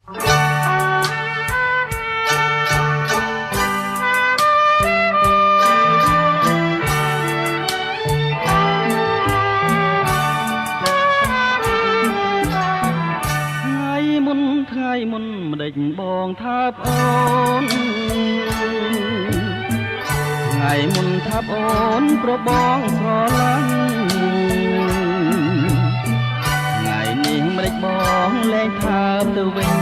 ថ្ងៃមុនម្ដេចបងថាបអូនថ្ងៃមុនថាបអូនប្របងស្រឡាញ់ថ្ងៃនេះម្ដេចបងលែងថាបទៅវិញ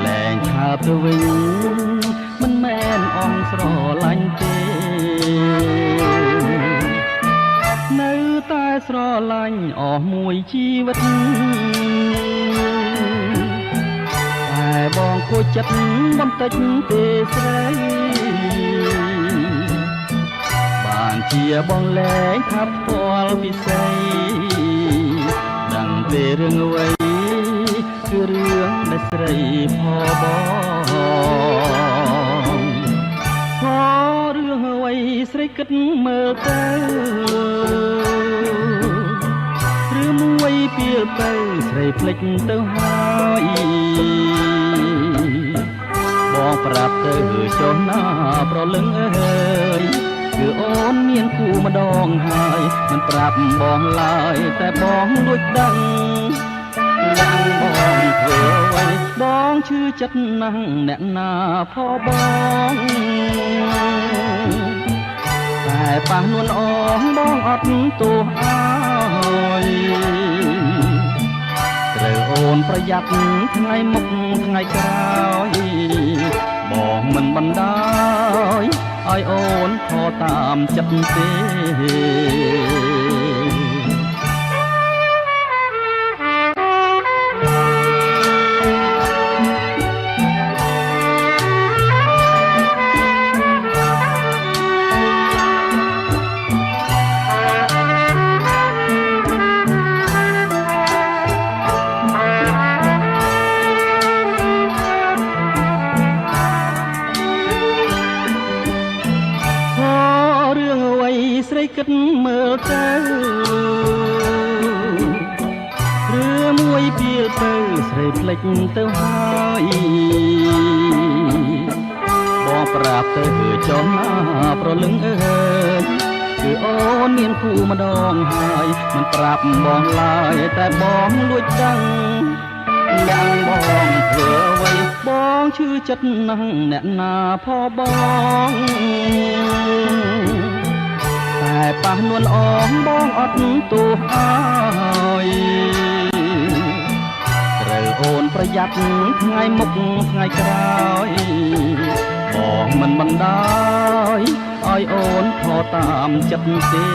លែងថាបទៅវិញមិនមែនអងស្រឡាញ់ទេនៅតែស្រឡាញ់អស់មួយជីវិតតែបងគួរចិត្តបន្តិចទេស្រីបានជាបងលែងថាផ្ទាល់ពិសីដឹងទេរឿងអ្វីគឺរឿងដែលស្រីផបងផរឿងអ្វីស្រីគិតមើលទៅឬមួយពីលទៅស្រីភ្លេចទៅហើយបងប្រាប់ទៅចុះណាប្រលឹងអើយគឺអូនមានគូម្ដងហើយមិនប្រាប់បងឡើយតែបងលួចដឹងយ៉ាងបងធ្វើអ្វីបងឈឺចិត្តណាស់អ្នកណាផបងតែប៉ះនួនអងបងអត់ទោសអើយត្រូវអូនប្រយ័ត្នថ្ងៃមុខថ្ងៃក្រោយបងមិនបណ្ដោយឲ្យអូនខកតាមចិត្តទេស្រីគិតមើលទៅឬមួយពីលទៅស្រីភ្លេចទៅហើយបងប្រាប់ទៅចុះណាប្រលឹងអើយគឺអូនមានគូម្ដងហើយមិនប្រាប់បងឡើយតែបងលួចដឹងយ៉ាងបងធ្វើអ្វីបងឈឺចិត្តណាស់អ្នកណាផបងតែប៉ះនួនអងបងអត់ទោសអើយត្រូវអូនប្រយ័ត្នថ្ងៃមុខថ្ងៃក្រោយបងមិនបណ្ដោយឲ្យអូនខកតាមចិត្តទេ